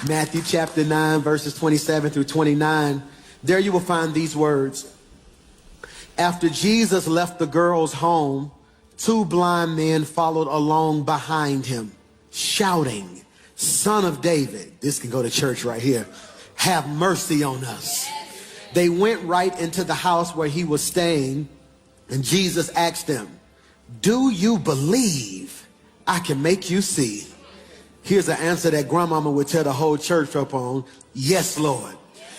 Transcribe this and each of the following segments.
Matthew chapter 9, verses 27 through 29. There you will find these words. After Jesus left the girl's home, two blind men followed along behind him, shouting, "Son of David," this can go to church right here, "have mercy on us." They went right into the house where he was staying, and Jesus asked them, "Do you believe I can make you see?" Here's an answer that grandmama would tell the whole church up on. Yes, Lord.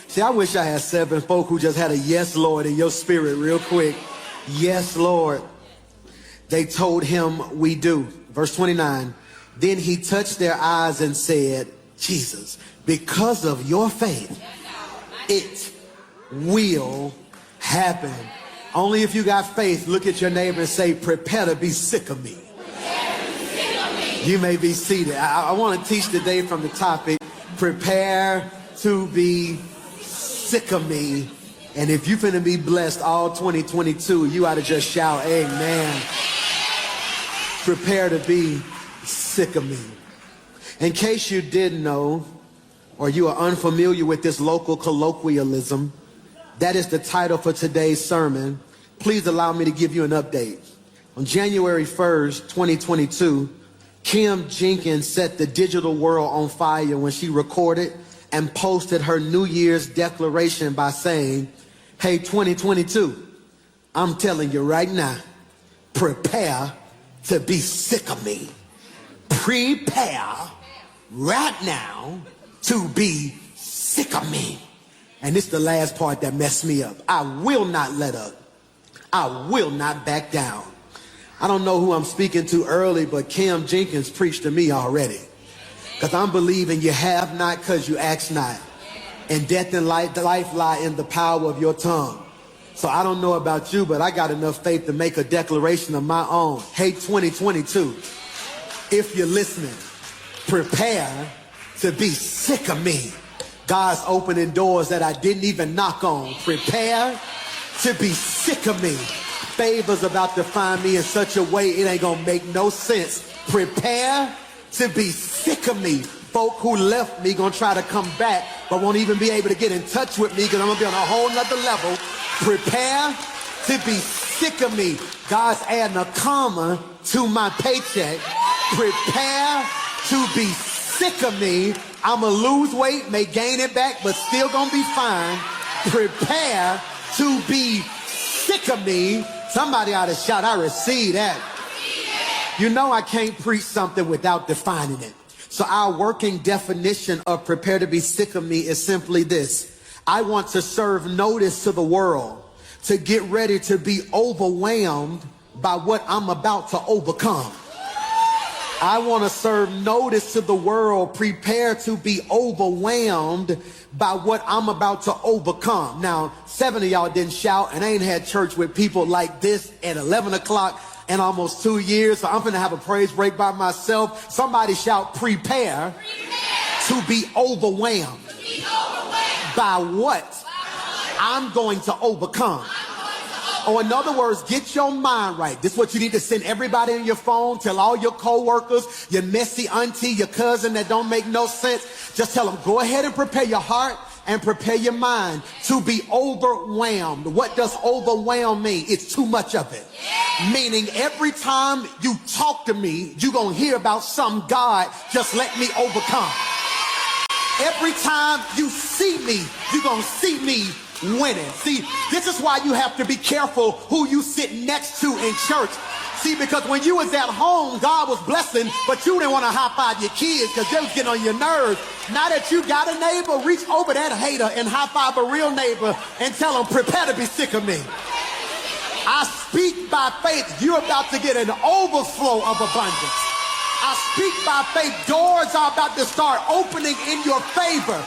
See, I wish I had 7 folk who just had a yes, Lord, in your spirit real quick. Yes, Lord. They told him, "We do." Verse 29. Then he touched their eyes and said, "Jesus, because of your faith, it will happen." Only if you got faith, look at your neighbor and say, "Prepare to be sick of me." You may be seated. I want to teach today from the topic, prepare to be sick of me. And if you're finna be blessed all 2022, you ought to just shout, amen. Prepare to be sick of me. In case you didn't know, or you are unfamiliar with this local colloquialism, that is the title for today's sermon. Please allow me to give you an update. On January 1st, 2022, Kim Jenkins set the digital world on fire when she recorded and posted her New Year's declaration by saying, "Hey, 2022, I'm telling you right now, prepare to be sick of me. Prepare right now to be sick of me." And it's the last part that messed me up. I will not let up. I will not back down. I don't know who I'm speaking to early, but Kim Jenkins preached to me already. Because I'm believing you have not because you ask not. And death and life lie in the power of your tongue. So I don't know about you, but I got enough faith to make a declaration of my own. Hey, 2022, if you're listening, prepare to be sick of me. God's opening doors that I didn't even knock on. Prepare to be sick of me. Favor's about to find me in such a way it ain't gonna make no sense. Prepare to be sick of me. Folk who left me gonna try to come back, but won't even be able to get in touch with me because I'm gonna be on a whole nother level. Prepare to be sick of me. God's adding a comma to my paycheck. Prepare to be sick of me. I'ma lose weight, may gain it back, but still gonna be fine. Prepare to be sick of me. Somebody ought to shout, I receive that. You know I can't preach something without defining it. So our working definition of prepare to be sick of me is simply this. I want to serve notice to the world to get ready to be overwhelmed by what I'm about to overcome. I want to serve notice to the world, prepare to be overwhelmed by what I'm about to overcome. Now, 7 of y'all didn't shout, and I ain't had church with people like this at 11 o'clock in almost 2 years, so I'm gonna have a praise break by myself. Somebody shout, prepare to be overwhelmed. By what I'm going to overcome. Or in other words, get your mind right. This is what you need to send everybody on your phone. Tell all your co-workers, your messy auntie, your cousin that don't make no sense. Just tell them, go ahead and prepare your heart and prepare your mind to be overwhelmed. What does overwhelm mean? It's too much of it. Meaning every time you talk to me, you're going to hear about some God just let me overcome. Every time you see me, you're going to see me winning. See, this is why you have to be careful who you sit next to in church. See, because when you was at home, God was blessing, but you didn't want to high-five your kids because they was getting on your nerves. Now that you got a neighbor, reach over that hater and high-five a real neighbor and tell them, prepare to be sick of me. I speak by faith. You're about to get an overflow of abundance. I speak by faith. Doors are about to start opening in your favor.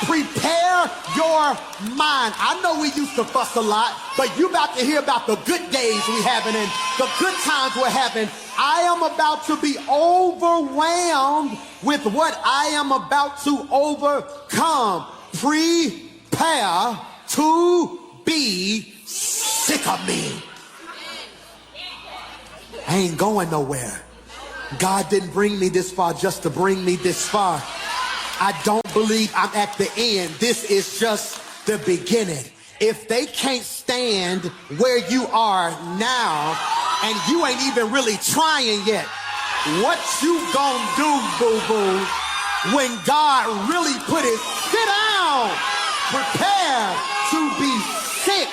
Prepare your mind. I know we used to fuss a lot, but you're about to hear about the good days we having and the good times we're having. I am about to be overwhelmed with what I am about to overcome. Prepare to be sick of me. I ain't going nowhere. God didn't bring me this far just to bring me this far. I don't believe I'm at the end. This is just the beginning. If they can't stand where you are now and you ain't even really trying yet, what you gonna do, boo-boo, when God really put it, sit down, prepare to be sick.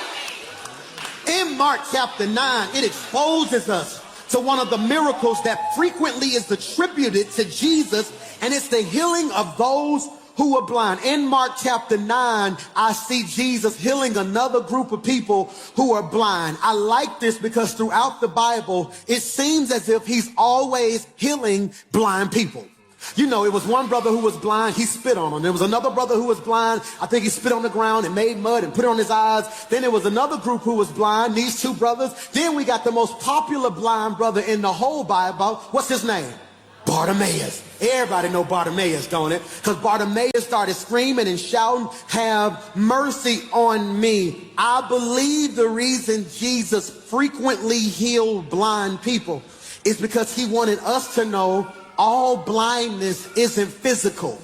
In Mark chapter 9, it exposes us to one of the miracles that frequently is attributed to Jesus, and it's the healing of those who are blind. In Mark chapter 9, I see Jesus healing another group of people who are blind. I like this because throughout the Bible, it seems as if he's always healing blind people. You know, it was one brother who was blind, he spit on him. There was another brother who was blind, I think he spit on the ground and made mud and put it on his eyes. Then there was another group who was blind, these two brothers. Then we got the most popular blind brother in the whole Bible. What's his name? Bartimaeus. Everybody know Bartimaeus, don't it? Because Bartimaeus started screaming and shouting, "Have mercy on me." I believe the reason Jesus frequently healed blind people is because he wanted us to know all blindness isn't physical.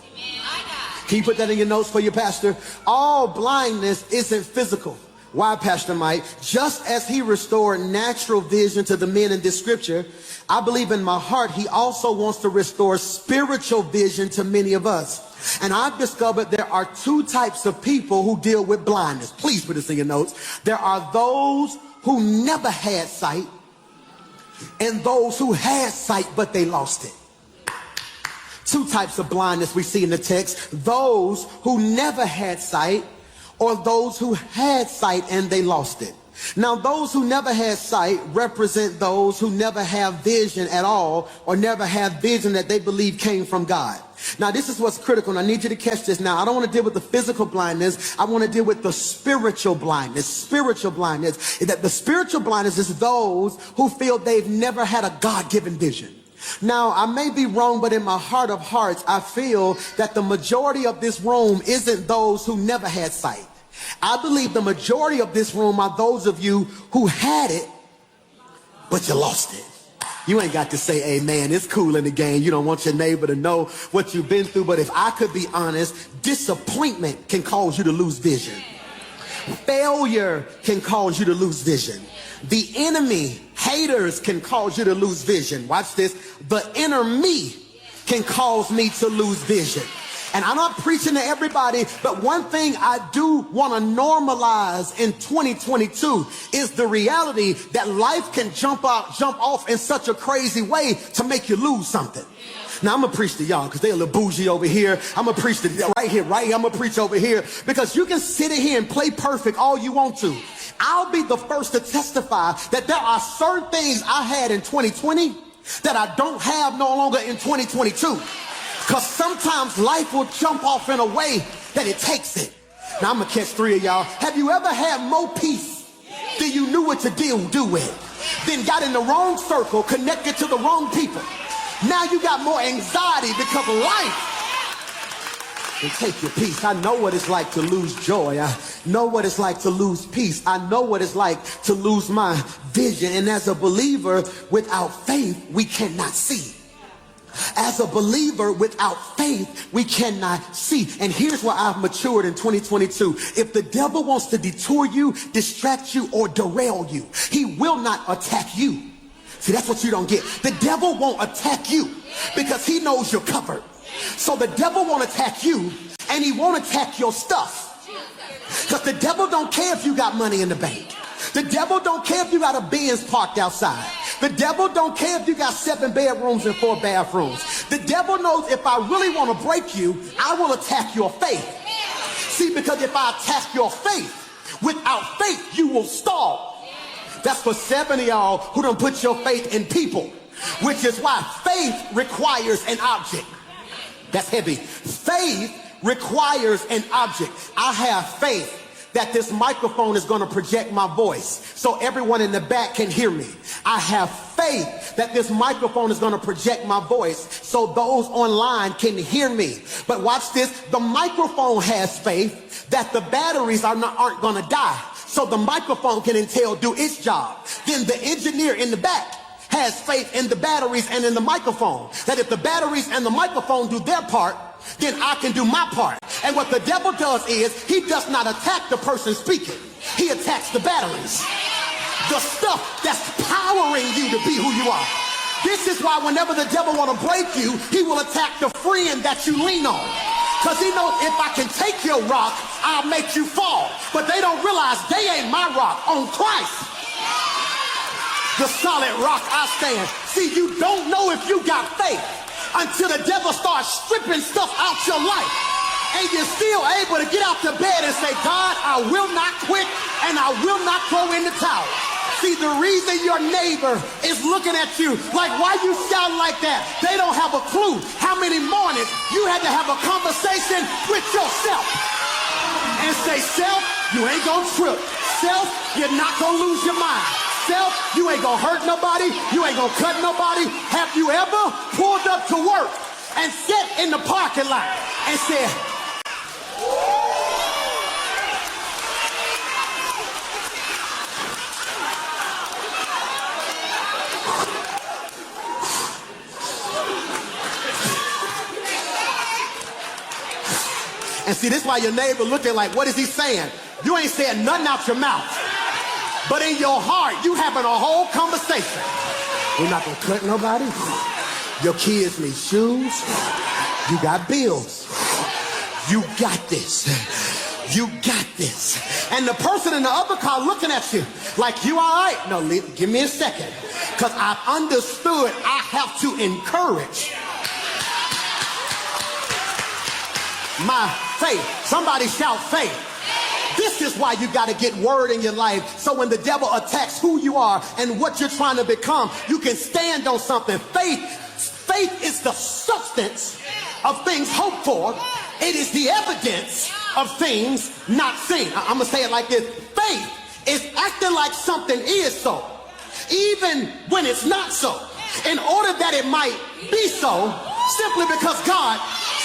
Can you put that in your notes for your pastor? All blindness isn't physical. Why, Pastor Mike? Just as he restored natural vision to the men in this scripture, I believe in my heart he also wants to restore spiritual vision to many of us. And I've discovered there are two types of people who deal with blindness. Please put this in your notes. There are those who never had sight and those who had sight but they lost it. Two types of blindness we see in the text: those who never had sight or those who had sight and they lost it. Now, those who never had sight represent those who never have vision at all or never have vision that they believe came from God. Now, this is what's critical, and I need you to catch this now. I don't want to deal with the physical blindness. I want to deal with the spiritual blindness. Spiritual blindness. That the spiritual blindness is those who feel they've never had a God-given vision. Now, I may be wrong, but in my heart of hearts, I feel that the majority of this room isn't those who never had sight. I believe the majority of this room are those of you who had it, but you lost it. You ain't got to say amen. It's cool in the game. You don't want your neighbor to know what you've been through. But if I could be honest, disappointment can cause you to lose vision. Failure can cause you to lose vision. The enemy, haters, can cause you to lose vision. Watch this. The inner me can cause me to lose vision. And I'm not preaching to everybody, but one thing I do want to normalize in 2022 is the reality that life can jump off in such a crazy way to make you lose something. Now, I'm going to preach to y'all because they're a little bougie over here. I'm going to preach to right here. I'm going to preach over here because you can sit in here and play perfect all you want to. I'll be the first to testify that there are certain things I had in 2020 that I don't have no longer in 2022. Because sometimes life will jump off in a way that it takes it. Now, I'm going to catch three of y'all. Have you ever had more peace than you knew what to do with? Then got in the wrong circle, connected to the wrong people. Now you got more anxiety because of life. And take your peace. I know what it's like to lose joy. I know what it's like to lose peace. I know what it's like to lose my vision. And as a believer, without faith, we cannot see. As a believer, without faith, we cannot see. And here's where I've matured in 2022. If the devil wants to detour you, distract you, or derail you, he will not attack you. See, that's what you don't get. The devil won't attack you because he knows you're covered. So the devil won't attack you, and he won't attack your stuff. Because the devil don't care if you got money in the bank. The devil don't care if you got a Benz parked outside. The devil don't care if you got 7 bedrooms and 4 bathrooms. The devil knows if I really want to break you, I will attack your faith. See, because if I attack your faith, without faith, you will stall. That's for 7 of y'all who don't put your faith in people, which is why faith requires an object. That's heavy. Faith requires an object. I have faith that this microphone is going to project my voice so everyone in the back can hear me. I have faith that this microphone is going to project my voice so those online can hear me. But watch this. The microphone has faith that the batteries aren't going to die so the microphone can do its job. Then the engineer in the back has faith in the batteries and in the microphone, that if the batteries and the microphone do their part, then I can do my part. And what the devil does is he does not attack the person speaking. He attacks the batteries, the stuff that's powering you to be who you are. This is why whenever the devil want to break you, he will attack the friend that you lean on. Because he knows if I can take your rock, I'll make you fall. But they don't realize they ain't my rock. On Christ, the solid rock I stand. See, you don't know if you got faith until the devil starts stripping stuff out your life. And you're still able to get out the bed and say, God, I will not quit and I will not throw in the towel. See, the reason your neighbor is looking at you like, why you sound like that? They don't have a clue how many mornings you had to have a conversation with yourself and say, self, you ain't gonna trip. Self, you're not gonna lose your mind. Self, you ain't gonna hurt nobody. You ain't gonna cut nobody. Have you ever pulled up to work and sat in the parking lot and said, and see, this is why your neighbor looking like, what is he saying? You ain't saying nothing out your mouth. But in your heart, you having a whole conversation. We're not gonna cut nobody. Your kids need shoes. You got bills. You got this. You got this. And the person in the other car looking at you like, you all right? No, give me a second. Because I've understood I have to encourage my faith. Somebody shout faith. This is why you got to get word in your life, so when the devil attacks who you are and what you're trying to become, you can stand on something. Faith is the substance of things hoped for. It is the evidence of things not seen. I'm going to say it like this. Faith is acting like something is so, even when it's not so, in order that it might be so, simply because God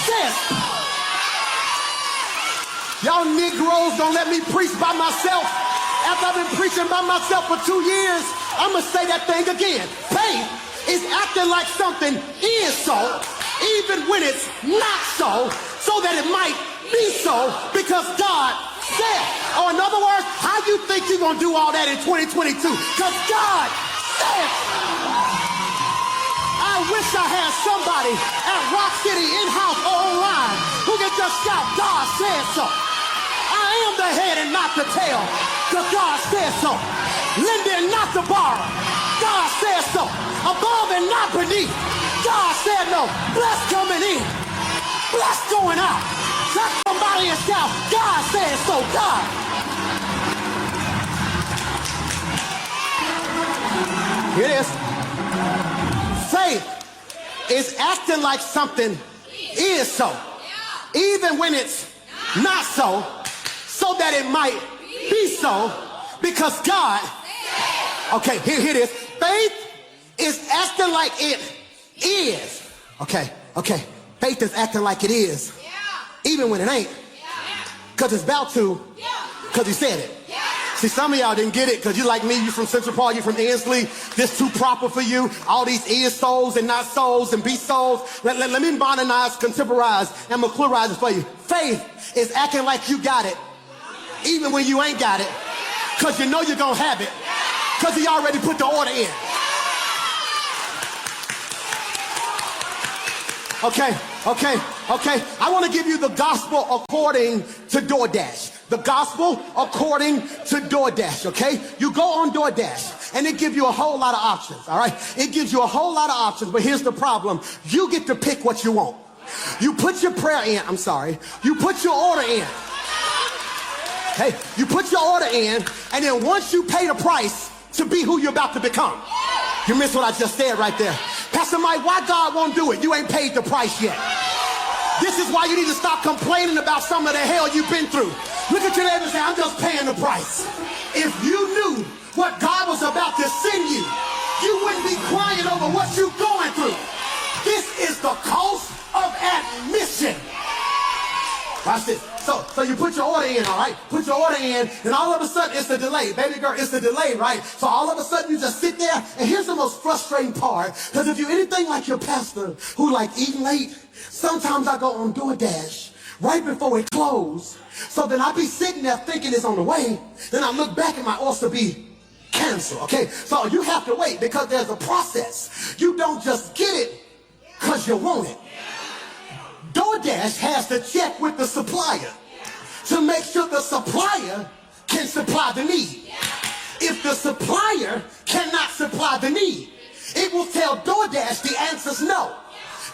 says. Y'all Negroes don't let me preach by myself. After I've been preaching by myself for 2 years, I'm going to say that thing again. Faith is acting like something is so, even when it's not so that it might be so, because God said. Or in other words, how you think you're going to do all that in 2022? Because God said. I wish I had somebody at Rock City in-house or online who can just shout, God said so. I am the head and not the tail, because God said so. Lender and not the borrower, God said so. Above and not beneath, God said no. Blessed coming in, blessed going out. Let somebody and shout, God said so. God. Here it is. Faith is acting like something is so, even when it's not so that it might be so, because God, okay, here it is. Faith is acting like it is. Okay, faith is acting like it is, even when it ain't, because it's about to, because he said it. See, some of y'all didn't get it because you like me, you from Central Park, you from Ansley. This too proper for you. All these is souls and not souls and be souls. Let me modernize, contemporize, and McClurize it for you. Faith is acting like you got it, even when you ain't got it, because you know you're going to have it, because he already put the order in. Okay. I want to give you the gospel according to DoorDash. The gospel according to DoorDash, okay? You go on DoorDash, and it gives you a whole lot of options, all right? It gives you a whole lot of options, but here's the problem. You get to pick what you want. You put your prayer in, you put your order in. Hey, you put your order in, and then once you pay the price to be who you're about to become. You missed what I just said right there. Pastor Mike, why God won't do it? You ain't paid the price yet. This is why you need to stop complaining about some of the hell you've been through. Look at your neighbor and say, I'm just paying the price. If you knew what God was about to send you, you wouldn't be crying over what you're going through. This is the cost of admission. Watch this. So you put your order in, all right? Put your order in, and all of a sudden it's a delay. Baby girl, it's a delay, right? So all of a sudden you just sit there, and here's the most frustrating part, because if you're anything like your pastor who like eating late, sometimes I go on DoorDash right before it closes. So then I be sitting there thinking it's on the way, then I look back and my order be canceled, okay? So you have to wait because there's a process. You don't just get it because you want it. DoorDash has to check with the supplier to make sure the supplier can supply the need. If the supplier cannot supply the need, it will tell DoorDash the answer's no.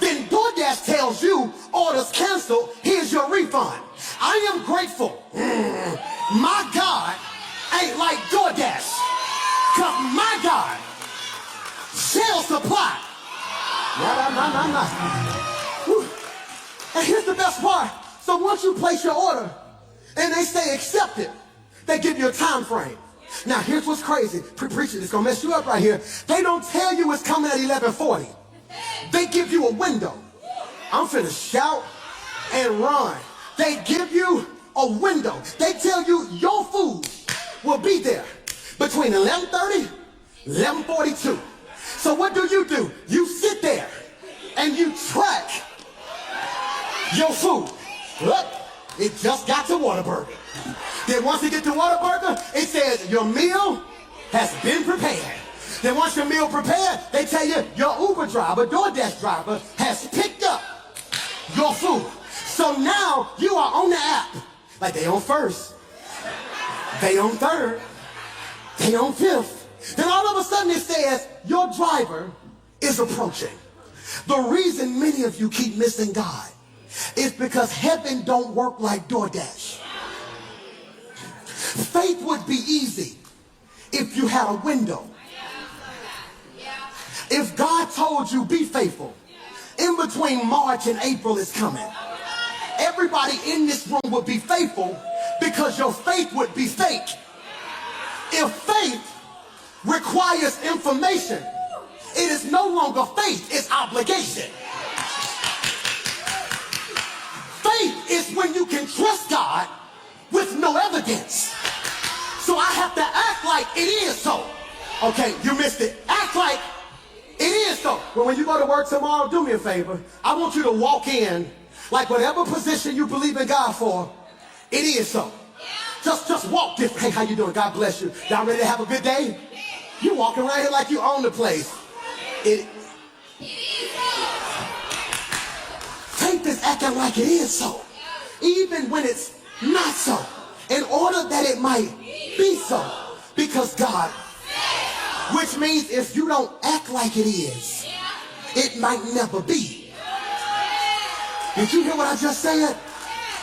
Then DoorDash tells you, orders canceled, here's your refund. I am grateful. My God ain't like DoorDash. Because my God shall supply. Whew. And here's the best part. So once you place your order and they say accepted, they give you a time frame. Now here's what's crazy. Preaching, it's going to mess you up right here. They don't tell you it's coming at 11:40. They give you a window. I'm finna shout and run. They give you a window. They tell you your food will be there between 11:30 and 11:42. So what do? You sit there and you track your food. Look, it just got to Whataburger. Then once you get to Whataburger, it says your meal has been prepared. Then once your meal prepared, they tell you your Uber driver, DoorDash driver, has picked up your food. So now you are on the app. Like they on first, they on third, they on fifth. Then all of a sudden it says your driver is approaching. The reason many of you keep missing God is because heaven don't work like DoorDash. Faith would be easy if you had a window. If God told you be faithful, in between March and April is coming, everybody in this room would be faithful because your faith would be fake. If faith requires information, it is no longer faith, it's obligation. Faith is when you can trust God with no evidence. So I have to act like it is so. Okay, you missed it. Act like it is so. But when you go to work tomorrow, do me a favor. I want you to walk in like whatever position you believe in God for, it is so. Just walk different. Hey, how you doing? God bless you. Y'all ready to have a good day? You walking around here like you own the place. Faith is acting like it is so, even when it's not so, in order that it might be so, because God, which means if you don't act like it is, it might never be. Did you hear what I just said?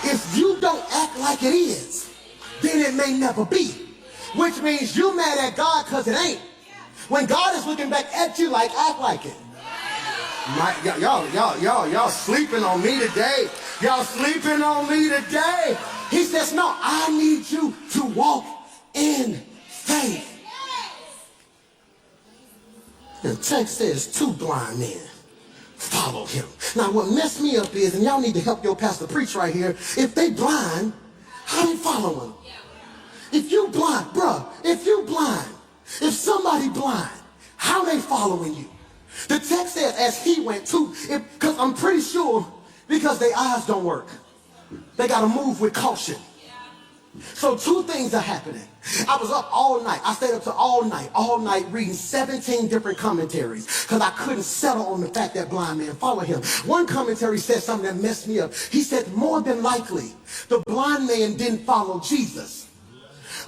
If you don't act like it is, then it may never be, which means you mad at God because it ain't, when God is looking back at you like act like it. Y'all sleeping on me today. Y'all sleeping on me today. He says, no, I need you to walk in faith. The text says 2 blind men followed him. Now what messed me up is, and y'all need to help your pastor preach right here, if they blind, how they following? If you blind, bruh, if somebody blind, how they following you? The text says as he went to, because I'm pretty sure, because their eyes don't work. They got to move with caution. So 2 things are happening. I was up all night. I stayed up to all night reading 17 different commentaries because I couldn't settle on the fact that blind man followed him. One commentary said something that messed me up. He said more than likely the blind man didn't follow Jesus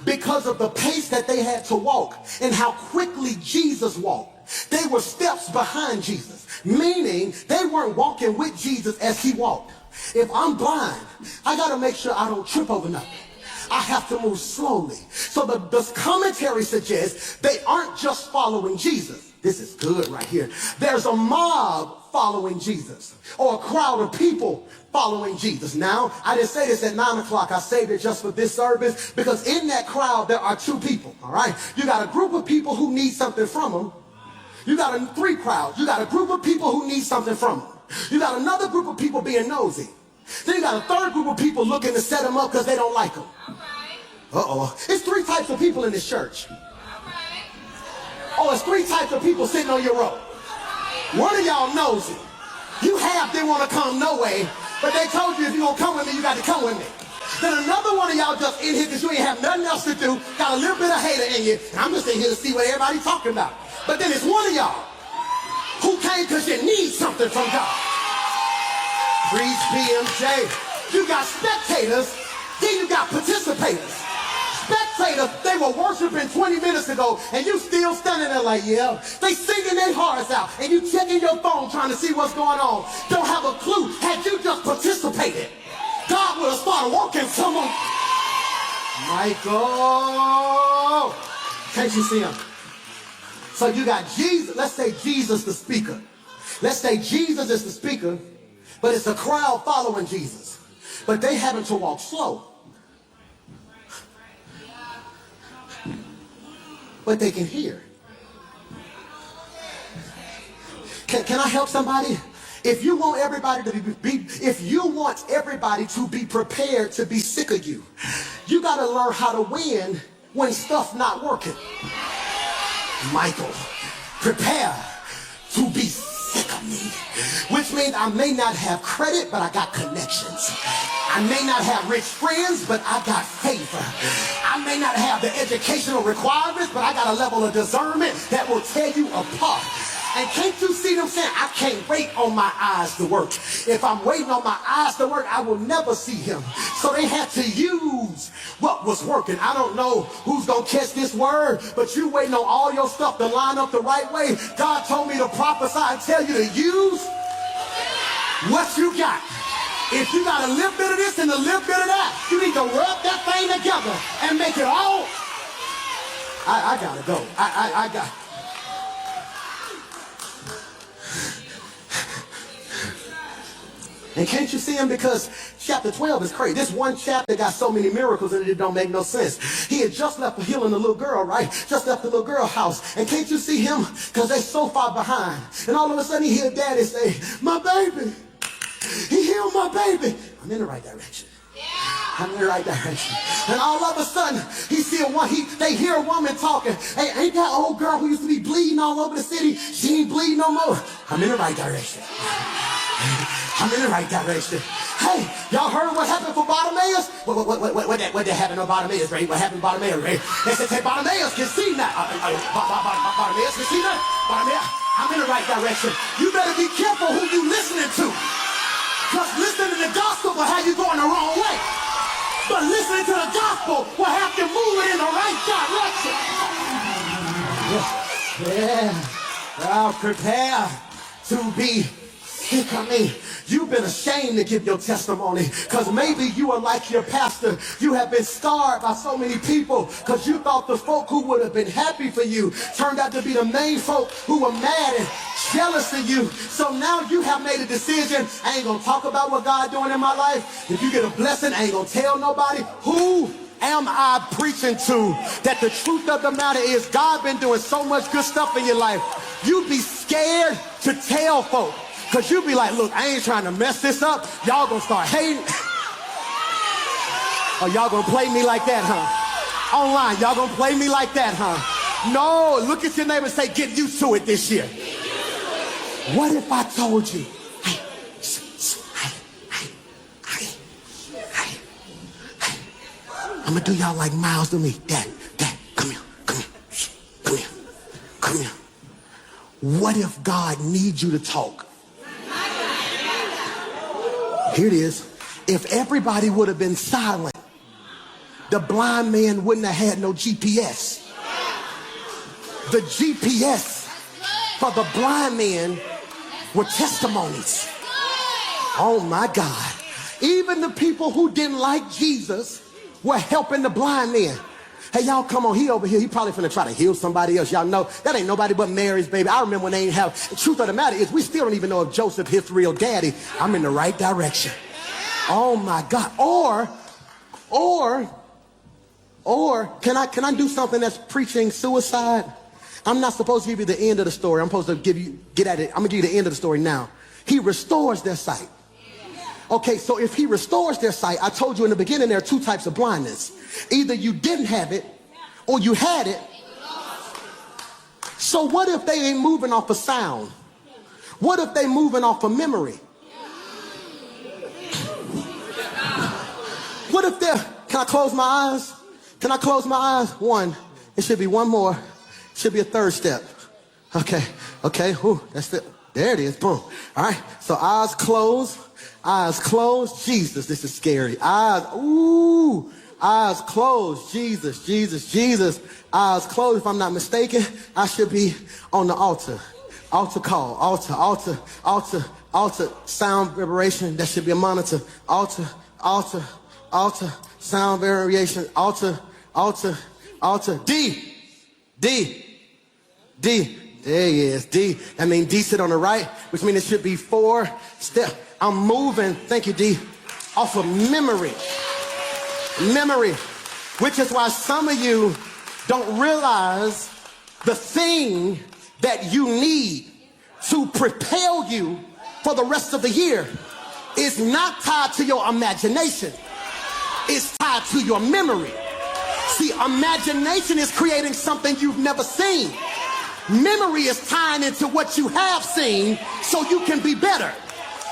because of the pace that they had to walk and how quickly Jesus walked. They were steps behind Jesus, meaning they weren't walking with Jesus as he walked. If I'm blind, I got to make sure I don't trip over nothing. I have to move slowly. So the commentary suggests they aren't just following Jesus. This is good right here. There's a mob following Jesus, or a crowd of people following Jesus. Now, I didn't say this at 9 o'clock. I saved it just for this service because in that crowd there are 2 people, all right? You got a group of people who need something from them. You got 3 crowds. You got a group of people who need something from them. You got another group of people being nosy. Then you got a third group of people looking to set them up because they don't like them. Uh-oh. It's three types of people in this church. Oh, it's three types of people sitting on your row. One of y'all knows it. You half didn't want to come no way, but they told you if you're going to come with me, you got to come with me. Then another one of y'all just in here because you ain't have nothing else to do, got a little bit of hater in you, and I'm just in here to see what everybody's talking about. But then it's one of y'all who came because you need something from God. Preach BMJ. You got spectators, then you got participators. Spectators, they were worshiping 20 minutes ago, and you still standing there like, yeah. They singing their hearts out, and you checking your phone trying to see what's going on. Don't have a clue. Had you just participated, God would have started working someone. Michael! Can't you see him? So you got Jesus. Let's say Jesus the speaker. Let's say Jesus is the speaker, but it's a crowd following Jesus. But they having to walk slow. But they can hear. Can I help somebody? If you want everybody to be prepared to be sick of you, you got to learn how to win when stuff not working. Michael, prepare to be sick of me, which means I may not have credit, but I got connections. I may not have rich friends, but I got favor. I may not have the educational requirements, but I got a level of discernment that will tear you apart. And can't you see them saying, I can't wait on my eyes to work. If I'm waiting on my eyes to work, I will never see him. So they had to use what was working. I don't know who's going to catch this word, but you waiting on all your stuff to line up the right way. God told me to prophesy and tell you to use what you got. If you got a little bit of this and a little bit of that, you need to rub that thing together and make it all. I gotta go. I got. And can't you see him? Because chapter 12 is crazy. This one chapter got so many miracles and it don't make no sense. He had just left healing the little girl, right? Just left the little girl house. And can't you see him? Because they're so far behind. And all of a sudden he hear daddy say, my baby. He healed my baby. I'm in the right direction. I'm in the right direction. And all of a sudden, they hear a woman talking. Hey, ain't that old girl who used to be bleeding all over the city? She ain't bleeding no more. I'm in the right direction. I'm in the right direction. Hey, y'all heard what happened for Bartimaeus? What happened to Bartimaeus, Ray? What happened to Bartimaeus, Ray? They said, hey, Bartimaeus can see now. Bartimaeus can see now? Bartimaeus, I'm in the right direction. You better be careful who you listening to. Because listening to the gospel will have you going the wrong way. But listening to the gospel will have you moving in the right direction. Yeah. Now prepare to be sick of me. You've been ashamed to give your testimony because maybe you are like your pastor. You have been scarred by so many people because you thought the folk who would have been happy for you turned out to be the main folk who were mad and jealous of you. So now you have made a decision. I ain't going to talk about what God doing in my life. If you get a blessing, I ain't going to tell nobody. Who am I preaching to? That the truth of the matter is God been doing so much good stuff in your life. You be scared to tell folk. Because you be like, look, I ain't trying to mess this up. Y'all gonna start hating. Oh, y'all gonna play me like that, huh? Online, y'all gonna play me like that, huh? No, look at your neighbor and say, get used to it this year. What if I told you, hey, I'm gonna do y'all like Miles to me. Dad, come here. What if God needs you to talk? Here it is. If everybody would have been silent, the blind man wouldn't have had no GPS. The GPS for the blind man were testimonies. Oh my God. Even the people who didn't like Jesus were helping the blind man. Hey, y'all, come on, he over here. He probably finna try to heal somebody else. Y'all know that ain't nobody but Mary's baby. I remember when they ain't have. The truth of the matter is we still don't even know if Joseph his real daddy. I'm in the right direction. Oh my God. Or can I do something that's preaching suicide? I'm not supposed to give you the end of the story. I'm supposed to get at it. I'm gonna give you the end of the story now. He restores their sight. Okay, so if he restores their sight, I told you in the beginning there are two types of blindness. Either you didn't have it or you had it. So what if they ain't moving off of sound? What if they moving off of memory? What if they're, can I close my eyes? Can I close my eyes? One. It should be one more. It should be a third step. Okay. Whew, that's it. There it is. Boom. All right. So eyes closed. Eyes closed. Jesus, this is scary. Eyes closed. Jesus. Eyes closed. If I'm not mistaken, I should be on the altar. Altar call. Altar. Sound vibration. That should be a monitor. Altar. Sound variation. Altar. D. There he is. D. I mean, D sit on the right, which means it should be 4 step. I'm moving, thank you, D, off of memory. Which is why some of you don't realize the thing that you need to propel you for the rest of the year is not tied to your imagination. It's tied to your memory. See, imagination is creating something you've never seen. Memory is tying into what you have seen so you can be better.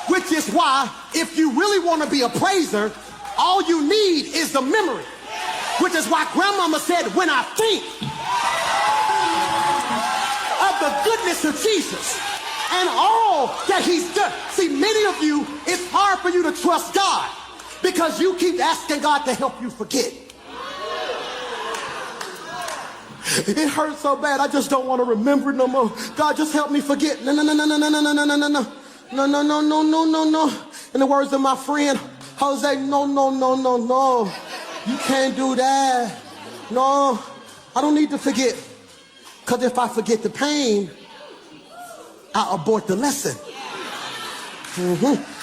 Which is why, if you really want to be a praiser, all you need is the memory. Which is why grandmama said, when I think of the goodness of Jesus and all that he's done. See, many of you, it's hard for you to trust God because you keep asking God to help you forget. It hurts so bad, I just don't want to remember it no more. God, just help me forget. No. In the words of my friend Jose, no. You can't do that. No, I don't need to forget. Because if I forget the pain, I abort the lesson.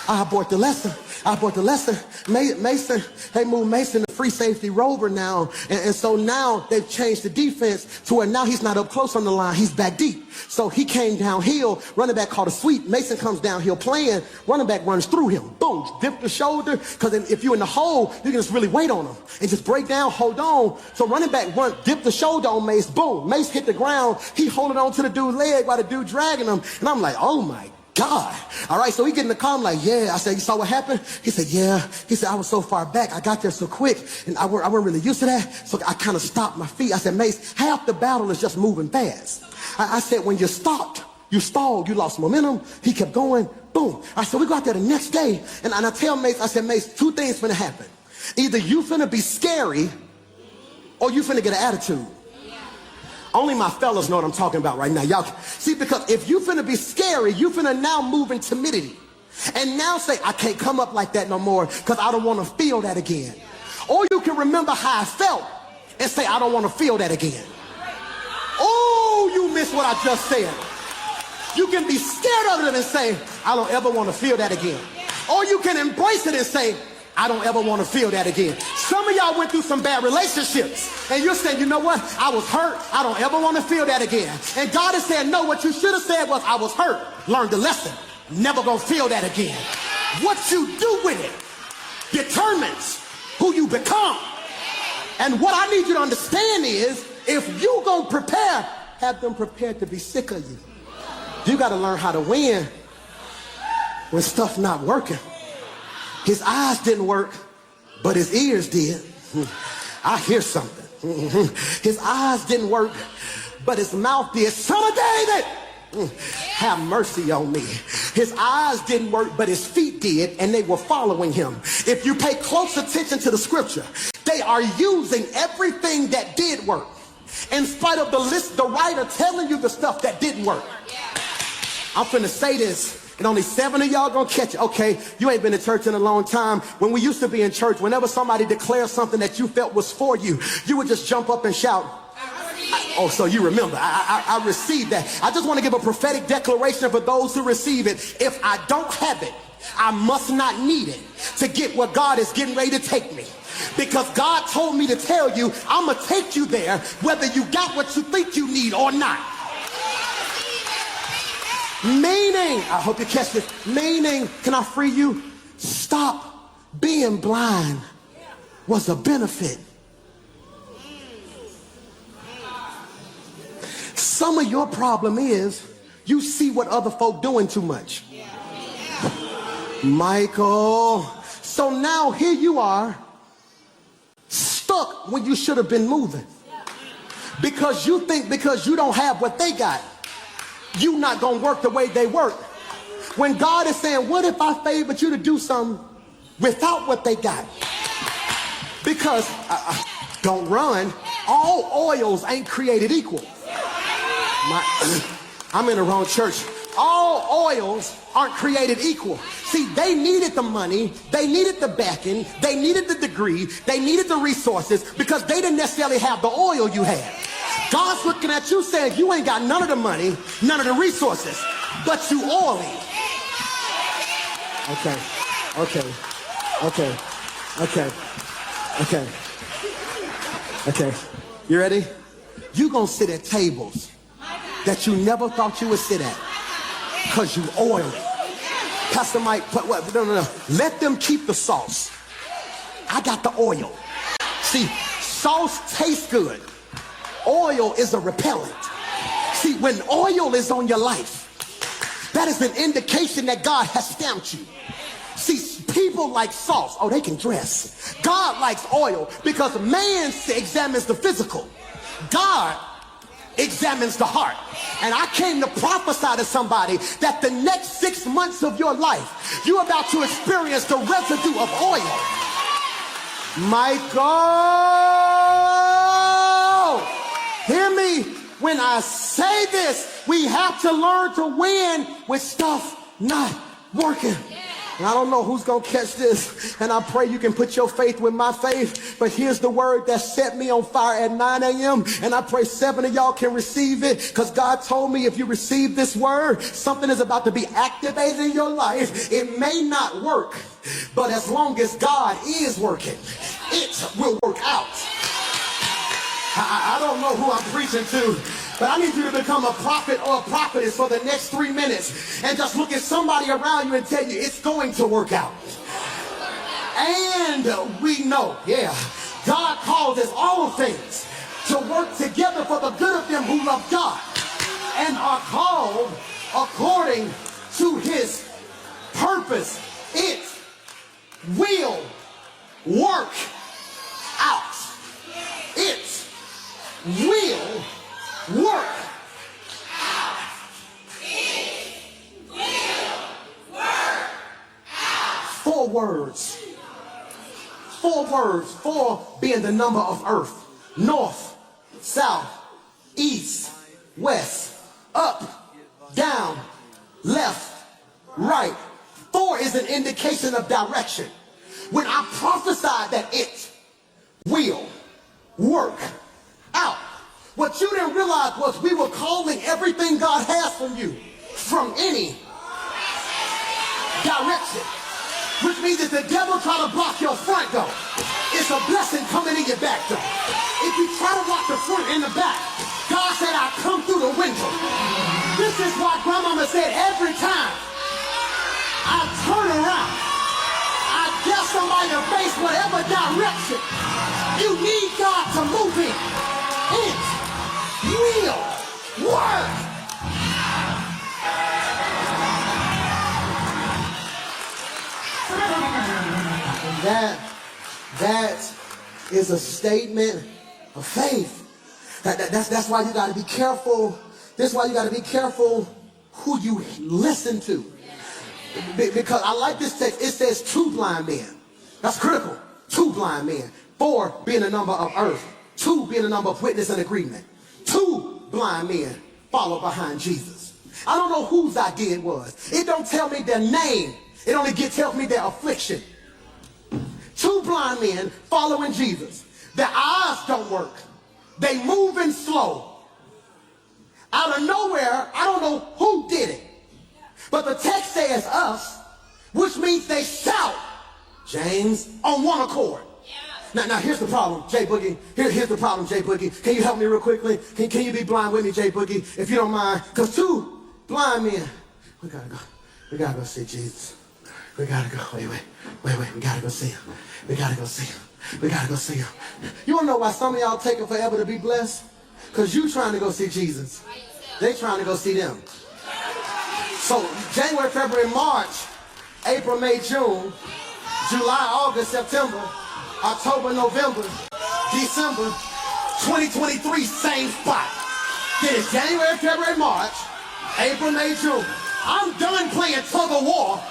I abort the lesson. Mason, they moved Mason to free safety rover now. And so now they've changed the defense to where now he's not up close on the line. He's back deep. So he came downhill. Running back caught a sweep. Mason comes downhill playing. Running back runs through him. Boom. Dip the shoulder. Because if you're in the hole, you can just really wait on him. And just break down, hold on. So running back dip the shoulder on Mace. Boom. Mace hit the ground. He holding on to the dude's leg while the dude dragging him. And I'm like, oh my God. All right, so he get in the car. I'm like, yeah. I said, you saw what happened? He said, yeah. He said, I was so far back. I got there so quick, and I wasn't really used to that, so I kind of stopped my feet. I said, Mace, half the battle is just moving fast. I said, when you stopped, you stalled, you lost momentum. He kept going, boom. I said, we go out there the next day, and I tell Mace, I said, Mace, two things finna happen. Either you finna be scary, or you finna get an attitude. Only my fellas know what I'm talking about right now. Y'all see, because if you finna be scary, you finna now move in timidity. And now say, I can't come up like that no more because I don't want to feel that again. Or you can remember how I felt and say, I don't want to feel that again. Oh, you missed what I just said. You can be scared of it and say, I don't ever want to feel that again. Or you can embrace it and say, I don't ever want to feel that again. Some of y'all went through some bad relationships and you're saying, you know what? I was hurt. I don't ever want to feel that again. And God is saying, no, what you should have said was, I was hurt. Learn the lesson. Never gonna feel that again. What you do with it determines who you become. And what I need you to understand is, if you gonna prepare, have them prepared to be sick of you. You gotta learn how to win when stuff not working. His eyes didn't work, but his ears did. I hear something. His eyes didn't work, but his mouth did. Son of David, have mercy on me. His eyes didn't work, but his feet did, and they were following him. If you pay close attention to the scripture, they are using everything that did work, in spite of the writer telling you the stuff that didn't work. I'm finna say this, and only 7 of y'all gonna catch it. Okay, you ain't been to church in a long time. When we used to be in church, whenever somebody declared something that you felt was for you, you would just jump up and shout. Oh, so you remember. I received that. I just want to give a prophetic declaration for those who receive it. If I don't have it, I must not need it to get where God is getting ready to take me. Because God told me to tell you, I'm going to take you there whether you got what you think you need or not. Meaning, I hope you catch this, meaning, can I free you? Stop being blind was a benefit. Some of your problem is you see what other folk doing too much. Michael. So now here you are, stuck when you should have been moving. Because you think because you don't have what they got, you not gonna work the way they work. When God is saying, what if I favored you to do something without what they got? Because, don't run, all oils ain't created equal. I'm in the wrong church. All oils aren't created equal. See, they needed the money, they needed the backing, they needed the degree, they needed the resources because they didn't necessarily have the oil you had. God's looking at you saying you ain't got none of the money, none of the resources, but you oily. Okay. You ready? You gonna sit at tables that you never thought you would sit at because you oily. Pastor Mike, no. Let them keep the sauce. I got the oil. See, sauce tastes good. Oil is a repellent. See, when oil is on your life, that is an indication that God has stamped you. See, people like sauce. Oh, they can dress. God likes oil because man examines the physical. God examines the heart. And I came to prophesy to somebody that the next 6 months of your life, you're about to experience the residue of oil. Michael, hear me when I say this. We have to learn to win with stuff not working. And I don't know who's going to catch this, and I pray you can put your faith with my faith, but here's the word that set me on fire at 9 a.m., and I pray 7 of y'all can receive it, because God told me if you receive this word, something is about to be activated in your life. It may not work, but as long as God is working, it will work out. I don't know who I'm preaching to, but I need you to become a prophet or a prophetess for the next 3 minutes and just look at somebody around you and tell you it's going to work out. And we know, God causes all things to work together for the good of them who love God and are called according to his purpose. It will work out. It will work out. It will work out. 4 words. 4 words. 4 being the number of earth. North, south, east, west, up, down, left, right. 4 is an indication of direction. When I prophesied that it will work out, what you didn't realize was we were calling everything God has from you from any direction. Which means if the devil try to block your front door, it's a blessing coming in your back door. If you try to block the front and the back, God said, I come through the window. This is why Grandmama said every time I turn around, I dare somebody to face whatever direction you need God to move in. It will work. And that is a statement of faith. That's why you got to be careful. That's why you got to be careful who you listen to. Because I like this text. It says 2 blind men. That's critical. 2 blind men. 4 being the number of earth. 2 being the number of witness and agreement. 2 blind men follow behind Jesus. I don't know whose idea it was. It don't tell me their name. It only tells me their affliction. 2 blind men following Jesus. Their eyes don't work. They moving slow. Out of nowhere, I don't know who did it. But the text says us, which means they shout, James, on one accord. Now here's the problem, Jay Boogie. Here's the problem, Jay Boogie. Can you help me real quickly? Can you be blind with me, Jay Boogie, if you don't mind? Because 2 blind men, we gotta go see Jesus. We gotta go. Wait. We gotta go see him. We gotta go see him. We gotta go see him. You wanna know why some of y'all taking forever to be blessed? Because you trying to go see Jesus. They trying to go see them. So January, February, March, April, May, June, July, August, September, October, November, December, 2023, same spot. Then it's January, February, March, April, May, June. I'm done playing tug of war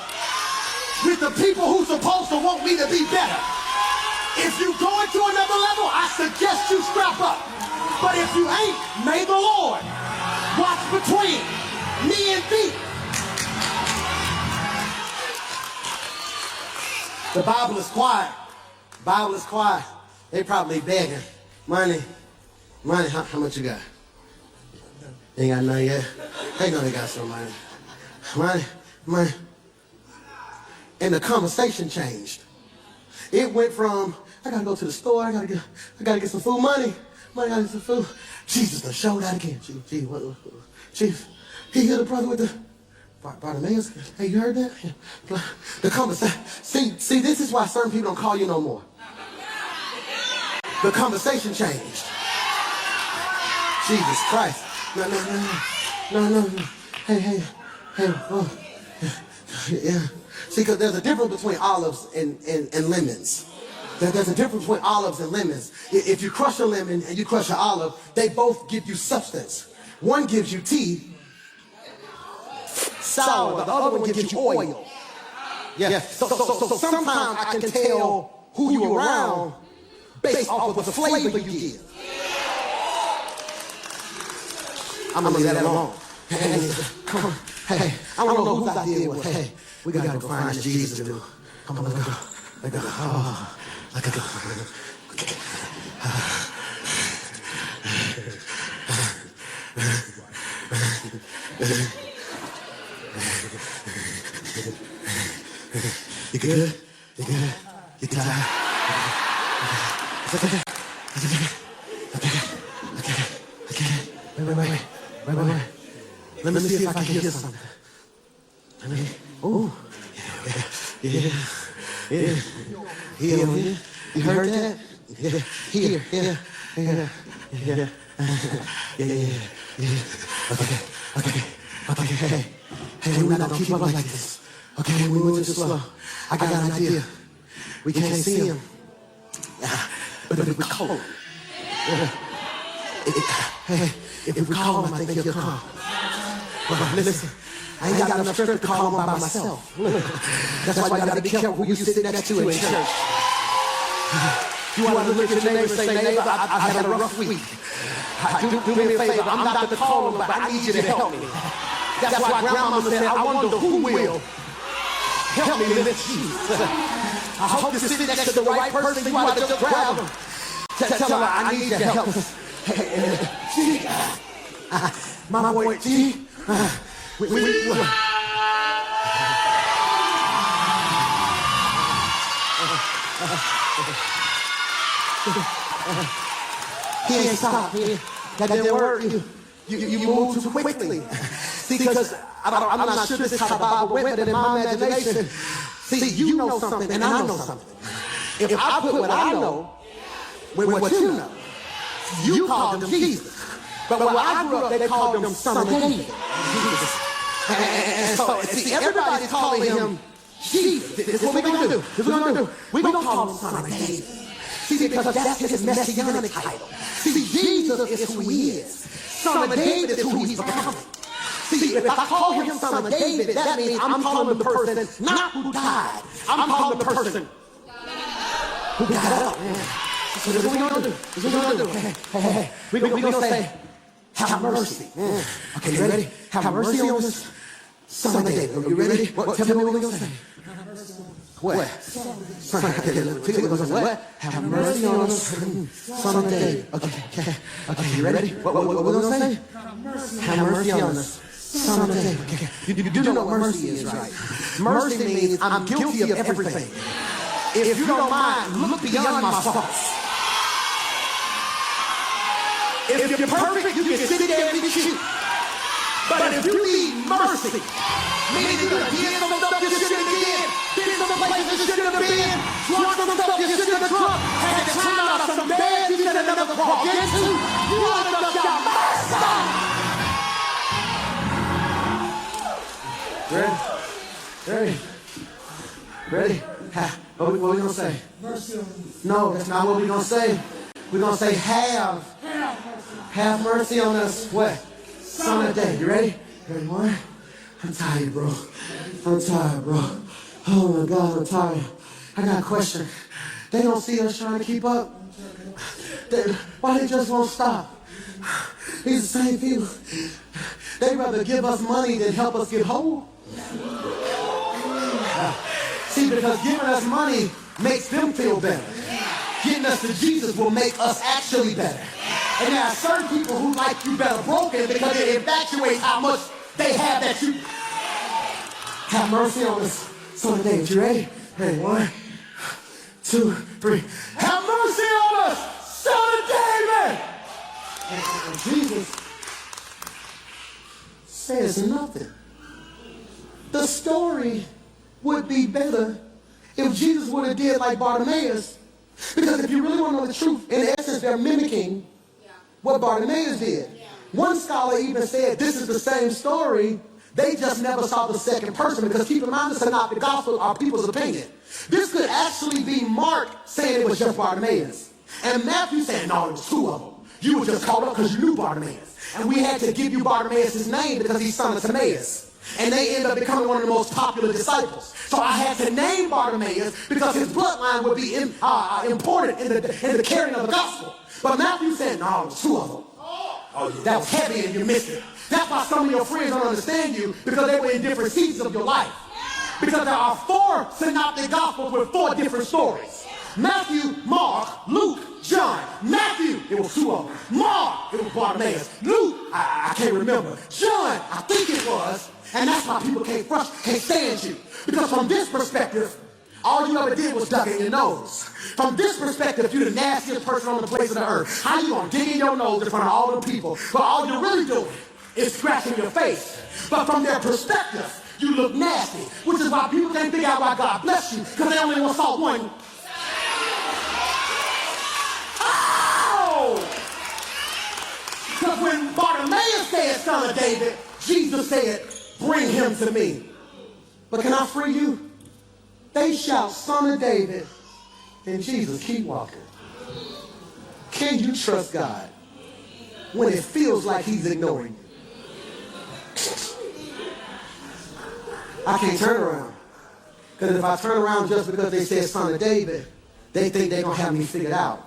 with the people who's supposed to want me to be better. If you going to another level, I suggest you strap up. But if you ain't, may the Lord watch between me and thee. The Bible is quiet. Bible is quiet. They probably begging. Money, how much you got? Ain't got none yet. They know they got some money. Money. And the conversation changed. It went from, I gotta go to the store, I gotta get some food, money, I gotta get some food. Jesus done showed that again. Jesus, he hit a brother with the Bartimaeus. Hey, you heard that? Yeah. The conversation. See, this is why certain people don't call you no more. The conversation changed. Jesus Christ. No. Hey. Oh. Yeah. See, because there's a difference between olives and lemons. There's a difference between olives and lemons. If you crush a lemon and you crush an olive, they both give you substance. One gives you tea, sour. The other one gives you oil. Yeah. So sometimes I can tell who you're around based off of the flavor you give. I'm gonna leave that alone. Come on. Hey, I don't know whose idea it was. Hey, we gotta go find this Jesus dude. Come on, let's go. Oh, let's go. You good? You tired? Okay. Wait. Let me see if I can hear something. Oh, yeah. Here. You heard that? Yeah. Here. Okay. Hey, we're not gonna keep up like this. Okay, we move just slow. I got an idea. We can't see him, but if we call him, if we call him, I think he'll come. But listen, I ain't got enough strength to call him by myself. That's why you gotta be careful who you sit next to in church. You want to look at your neighbor and say, neighbor, I've had a rough week. Do me a favor, I'm not to call him, but I need you to help me. That's why grandmama said, I wonder who will help me lift Jesus. I hope you're sitting next to the right person. You ought to just grab him. Tell him, I need your help. G, my boy G, he ain't stopped. That didn't work. You moved too quickly. See, because I'm not sure this is how the Bible went, but in my imagination, see, you know something and I know something. If I put what I know with what you know, you called him Jesus. But when I grew up, they called him Son of David. And so, see, everybody's calling him Jesus. This is what we're going to do. We're going to call him Son of David. See, because that's his messianic title. See, Jesus is who he is. Son of David is who he's becoming. See, if I call him Son of David, that means I'm calling the person not who died. I'm calling the person who got up. So this is what we're going to do. Hey. We're going to say, have mercy. Okay, you ready? Have mercy on us, Son of David. Are you ready? Tell me what we're going to say. What? What? Have mercy on us, Son of David. Okay, you ready? What we're going to say? Have mercy on us, Son of David. Okay. You do know what mercy is, right? Mercy means I'm guilty of everything. If you don't mind, look beyond my faults. If you're perfect, you can sit there and be cute. But if you need mercy, meaning you done did some stuff you shouldn't have did, been some places you shouldn't have been, drunk some stuff you shouldn't have drunk, had to climb out of some beds you should have never walked into, you ought to just got mercy. Ready? What we gonna say? Mercy on us. No, that's not what we're gonna say. We're gonna say have mercy on us. What? Son of David. You ready? Ready, one? I'm tired, bro. Oh my God, I'm tired. I got a question. They don't see us trying to keep up. Why they just won't stop? These the same people. They rather give us money than help us get whole. See, because giving us money makes them feel better. Getting us to Jesus will make us actually better. And there are certain people who like you better broken because it infatuates how much they have that you have mercy on us. Son of David, you ready? Hey, 1, 2, 3. Have mercy on us, Son of David! And Jesus says nothing. The story would be better if Jesus would have did like Bartimaeus. Because if you really want to know the truth, in essence, they're mimicking what Bartimaeus did. One scholar even said this is the same story. They just never saw the second person, because keep in mind, the synoptic gospel are people's opinion. This could actually be Mark saying it was just Bartimaeus, and Matthew saying, no, it was 2 of them. You were just caught up because you knew Bartimaeus. And we had to give you Bartimaeus' name because he's son of Timaeus. And they end up becoming one of the most popular disciples. So I had to name Bartimaeus because his bloodline would be important in the carrying of the gospel. But Matthew said, no, it was 2 of them. Oh, yeah, that was heavy and you missed it. That's why some of your friends don't understand you, because they were in different seasons of your life. Because there are 4 synoptic gospels with 4 different stories. Matthew, Mark, Luke, John. Matthew, it was 2 of them. Mark, it was Bartimaeus. Luke, I can't remember. John, I think it was. And that's why people can't stand you. Because from this perspective, all you ever did was duck in your nose. From this perspective, you're the nastiest person on the face of the earth. How you gonna dig in your nose in front of all the people? But all you're really doing is scratching your face. But from their perspective, you look nasty. Which is why people can't figure out why God bless you, because they only want saw one. Oh! Because when Bartimaeus said, son of David, Jesus said, bring him to me. But can I free you? They shout, son of David, and Jesus, keep walking. Can you trust God when it feels like he's ignoring you? I can't turn around. Because if I turn around just because they said son of David, they think they're going to have me figured out.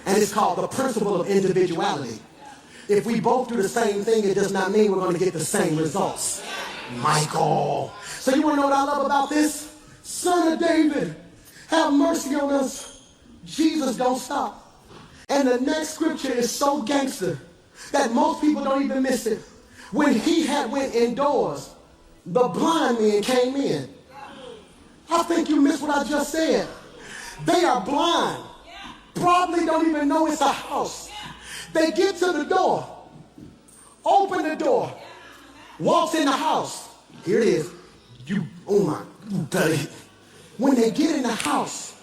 And it's called the principle of individuality. If we both do the same thing, it does not mean we're going to get the same results. Michael. So you want to know what I love about this? Son of David, have mercy on us. Jesus don't stop. And the next scripture is so gangster that most people don't even miss it. When he had went indoors, the blind men came in. I think you missed what I just said. They are blind. Probably don't even know it's a house. They get to the door, open the door, walks in the house. Here it is. Oh my, buddy. When they get in the house,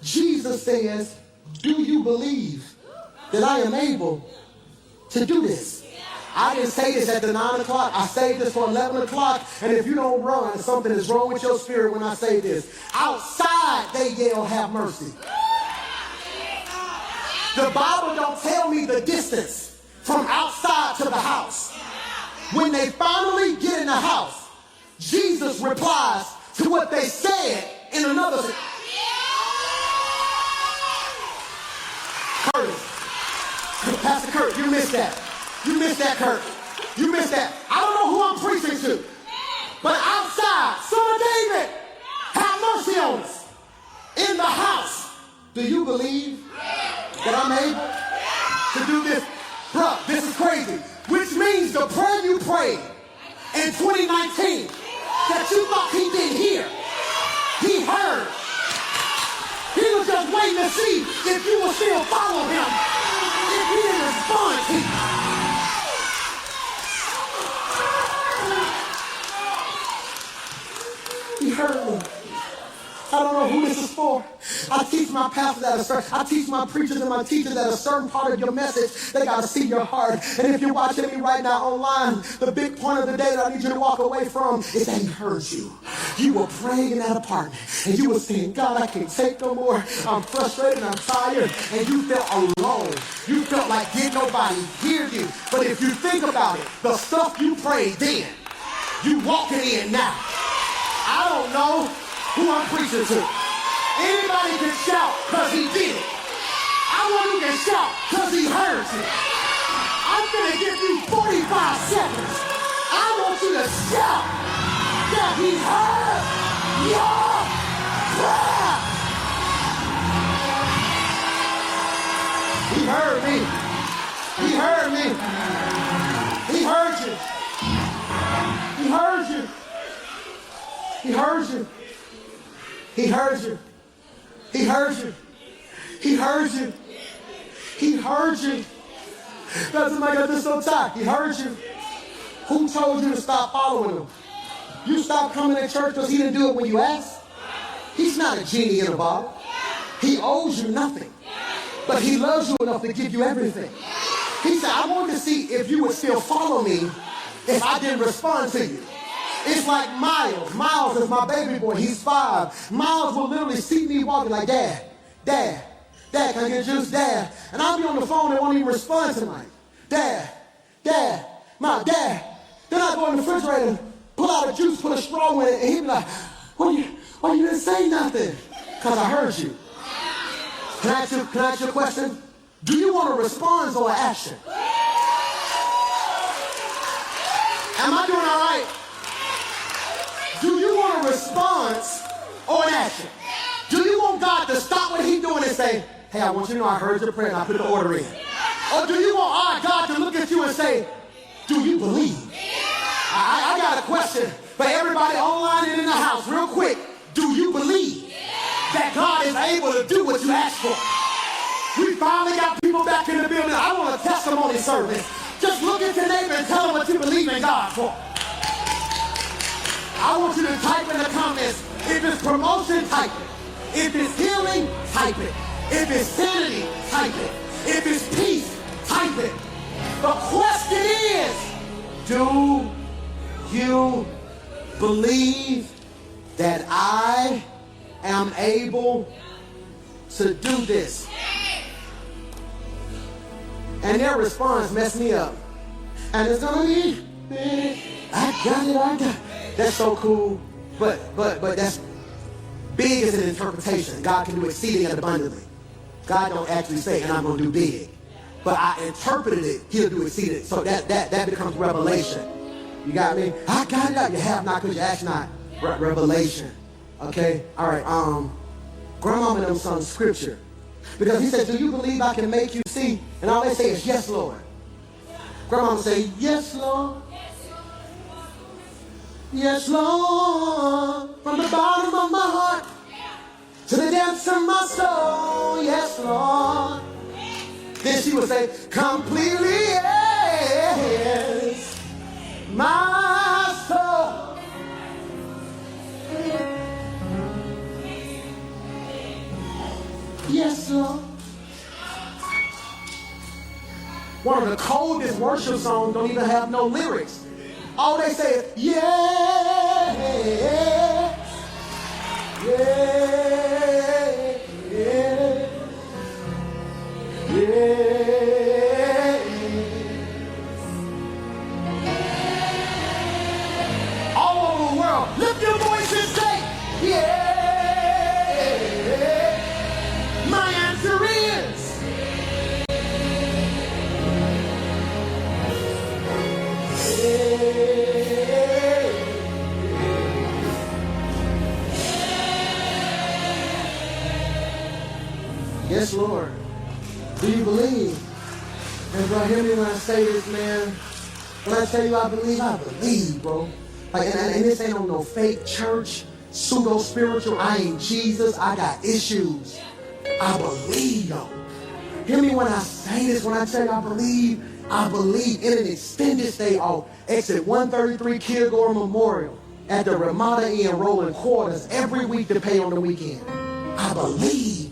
Jesus says, do you believe that I am able to do this? I didn't say this at the 9 o'clock. I saved this for 11 o'clock. And if you don't run, something is wrong with your spirit when I say this. Outside, they yell, have mercy. The Bible don't tell me the distance from outside to the house. When they finally get in the house, Jesus replies to what they said in another. Curtis, Pastor Kurt, you missed that. You missed that, Kurt. You missed that. I don't know who I'm preaching to, but outside, son of David, have mercy on us. In the house, do you believe that I'm able to do this? Bruh, this is crazy. Which means the prayer you prayed in 2019 that you thought he didn't hear, he heard. He was just waiting to see if you would still follow him, if he didn't respond to you. my pastors I teach my preachers and my teachers that a certain part of your message, they got to see your heart. And if you're watching me right now online, the big point of the day that I need you to walk away from is that he heard you. You were praying in that apartment, and you were saying, God, I can't take no more. I'm frustrated, I'm tired. And you felt alone. You felt like did nobody hear you. But if you think about it, the stuff you prayed then, you walking in now. I don't know who I'm preaching to. Anybody can shout because he did it. I want you to shout because he heard you. I'm going to give you 45 seconds. I want you to shout that he heard your prayer. He heard me. He heard me. He heard you. He heard you. He heard you. He heard you. He heard you. He heard you. He heard you. That's why I got this so tight. He heard you. Who told you to stop following him? You stopped coming to church because he didn't do it when you asked? He's not a genie in a bottle. He owes you nothing. But he loves you enough to give you everything. He said, I wanted to see if you would still follow me if I didn't respond to you. It's like Miles. Miles is my baby boy. He's 5. Miles will literally see me walking like, Dad, Dad, Dad, can I get juice? Dad. And I'll be on the phone and won't even respond to me. Dad, Dad, my dad. Then I go in the refrigerator, pull out a juice, put a straw in it, and he'll be like, why you didn't say nothing? Because I heard you. Can I ask you a question? Do you want a response or an action? Am I doing all right? Do you want a response or an action? Do you want God to stop what he's doing and say, hey, I want you to know I heard your prayer and I put the order in? Or do you want God to look at you and say, do you believe? I got a question for everybody online and in the house real quick. Do you believe that God is able to do what you asked for? We finally got people back in the building. I want a testimony service. Just look at your neighbor and tell them what you believe in God for. I want you to type in the comments. If it's promotion, type it. If it's healing, type it. If it's sanity, type it. If it's peace, type it. The question is, do you believe that I am able to do this? And their response messed me up. And it's gonna be, I got it. That's so cool, but that's big as an interpretation. God can do exceeding and abundantly. God don't actually say, and I'm gonna do big. But I interpreted it, he'll do exceeding. So that becomes revelation. You got me? I got it. You have not because you ask not. Revelation. Okay? All right. Grandmama and them sung scripture. Because he said, do you believe I can make you see? And all they say is, yes, Lord. Grandmama say, yes, Lord. Yes, Lord. From the bottom of my heart to the depths of my soul. Yes, Lord. Then she would say, completely yes, my soul. Yes, Lord. One of the coldest worship songs don't even have no lyrics. All they say is, yes, yes, yes, yes. All over the world, lift your voice and say, yeah. My answer is, yes, Lord. Do you believe? And bro, hear me when I say this, man. When I tell you I believe, bro. Like, and this ain't on no fake church, pseudo spiritual. I ain't Jesus. I got issues. I believe, though. Hear me when I say this. When I tell you I believe in an extended stay off exit 133 Kilgore Memorial at the Ramada Inn Rolling Quarters every week to pay on the weekend. I believe.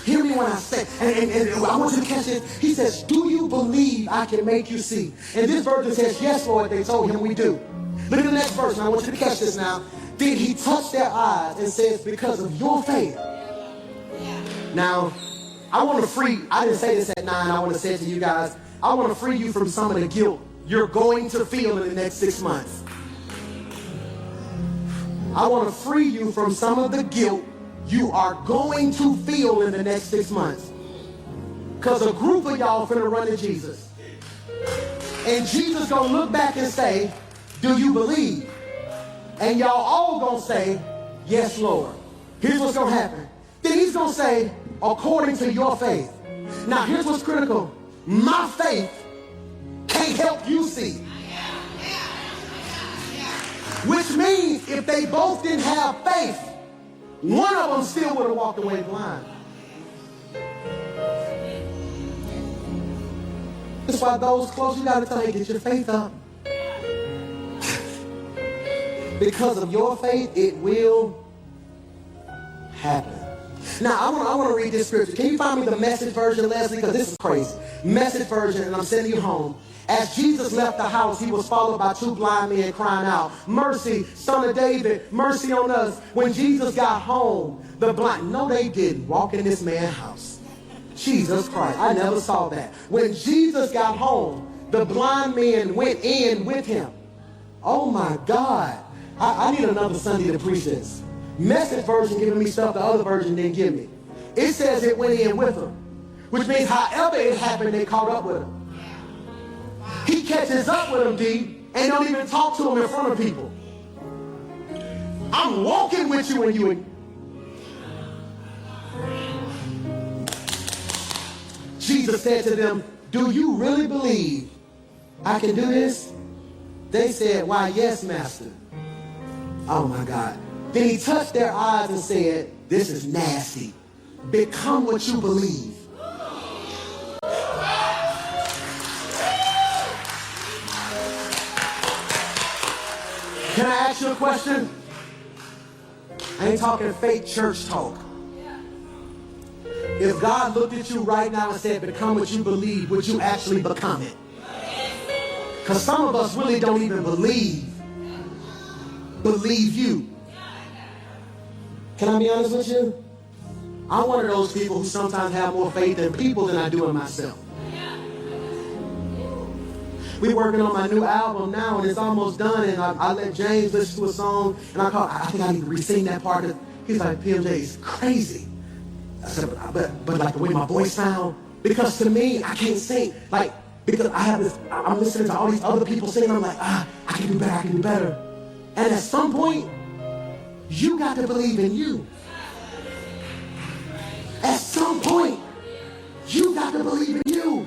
Hear me when I say, and I want you to catch this. He says, do you believe I can make you see? And this version says, yes, Lord. They told him we do. Look at the next verse, and I want you to catch this now. Then he touched their eyes and says, because of your faith. Now, I want to free, I didn't say this at 9, I want to say it to you guys. I want to free you from some of the guilt you're going to feel in the next 6 months. I want to free you from some of the guilt you are going to feel in the next 6 months. Because a group of y'all finna run to Jesus. And Jesus gonna look back and say, do you believe? And y'all all gonna say, yes, Lord. Here's what's gonna happen. Then he's gonna say, according to your faith. Now here's what's critical. My faith can't help you see. Which means if they both didn't have faith, one of them still would have walked away blind. That's why those close, you got to tell them, get your faith up. Because of your faith, it will happen. Now, I want to read this scripture. Can you find me the Message version, Leslie? Because this is crazy. Message version, and I'm sending you home. As Jesus left the house, he was followed by 2 blind men crying out, mercy, Son of David, mercy on us. When Jesus got home, the blind, no they didn't, walk in this man's house. Jesus Christ, I never saw that. When Jesus got home, the blind men went in with him. Oh my God. I need another Sunday to preach this. Message version giving me stuff the other version didn't give me. It says it went in with him, which means however it happened, they caught up with him. He catches up with him, D, and don't even talk to him in front of people. I'm walking with you and you. Jesus said to them, do you really believe I can do this? They said, why, yes, Master. Oh my God. Then he touched their eyes and said, this is nasty. Become what you believe. Can I ask you a question? I ain't talking fake church talk. If God looked at you right now and said, become what you believe, would you actually become it? Because some of us really don't even believe you. Can I be honest with you? I'm one of those people who sometimes have more faith in people than I do in myself. We're working on my new album now, and it's almost done, and I let James listen to a song, and I think I need to re-sing that part. He's like, PMJ, it's crazy. I said, but like the way my voice sounds, because to me, I can't sing. Like, because I'm listening to all these other people sing, I'm like, I can do better. And at some point, you got to believe in you. At some point, you got to believe in you.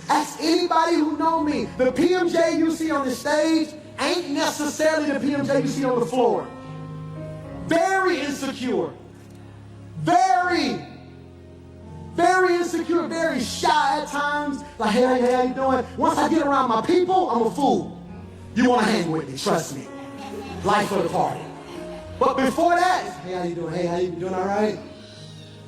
Ask anybody who know me. The PMJ you see on the stage ain't necessarily the PMJ you see on the floor. Very insecure. Very insecure, very shy at times. Like, hey, how you doing? Once I get around my people, I'm a fool. You want to hang with me, trust me. Life of the party. But before that, hey, how you doing? Hey, how you doing, all right?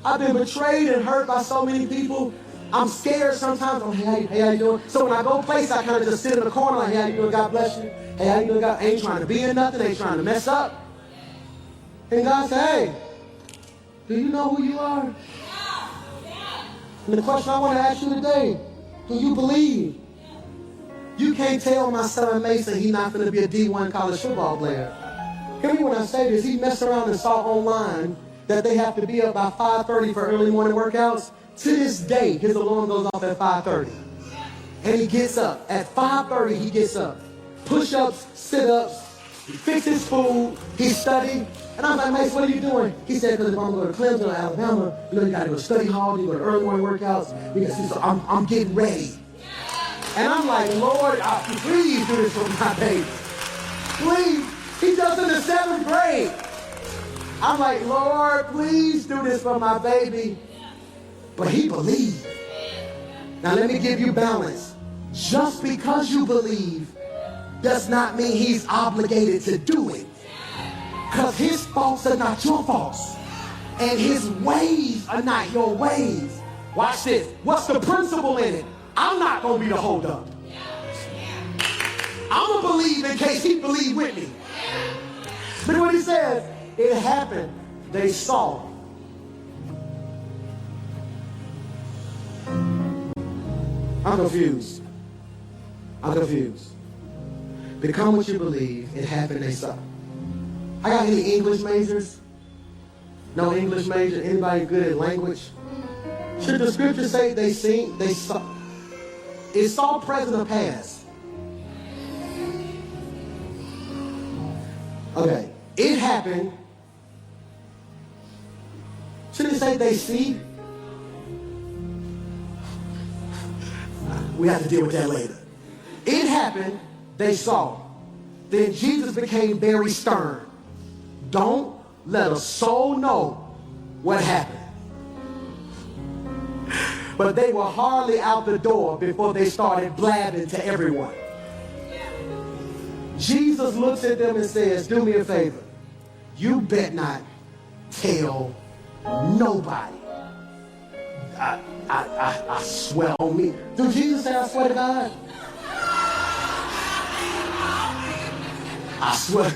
I've been betrayed and hurt by so many people. I'm scared sometimes. Oh, hey, how you doing? So when I go place, I kind of just sit in the corner like, hey, how you doing? God bless you. Hey, how you doing? God, ain't trying to be in nothing. Ain't trying to mess up. And God said, hey, do you know who you are? And the question I want to ask you today, do you believe? You can't tell my son Mason he's not going to be a D1 college football player. Hear me when I say this. He messed around and saw online that they have to be up by 5:30 for early morning workouts. To this day, his alarm goes off at 5:30. And he gets up. At 5:30, he gets up. Push-ups, sit-ups, he fixed his food, he studied. And I'm like, Mace, what are you doing? He said, because if I'm going to Clemson or Alabama, you got to go to study hall, you go to early morning workouts. So I'm getting ready. And I'm like, Lord, please do this for my baby. Please. He does in the 7th grade. I'm like, Lord, please do this for my baby. But he believed. Now let me give you balance. Just because you believe does not mean he's obligated to do it. Because his faults are not your faults. And his ways are not your ways. Watch this. What's the principle in it? I'm not going to be the holdup. I'm going to believe in case he believe with me. But what he says, it happened. They saw. I'm confused. Become what you believe. It happened. They saw. I got any English majors? No English major? Anybody good at language? Should the scripture say they seen, they saw? It's all present or past? Okay. It happened. Should it say they see? We have to deal with that later. It happened. They saw. Then Jesus became very stern. Don't let a soul know what happened. But they were hardly out the door before they started blabbing to everyone. Jesus looks at them and says, do me a favor. You bet not tell nobody. I swear on me. Do Jesus say I swear to God? I swear.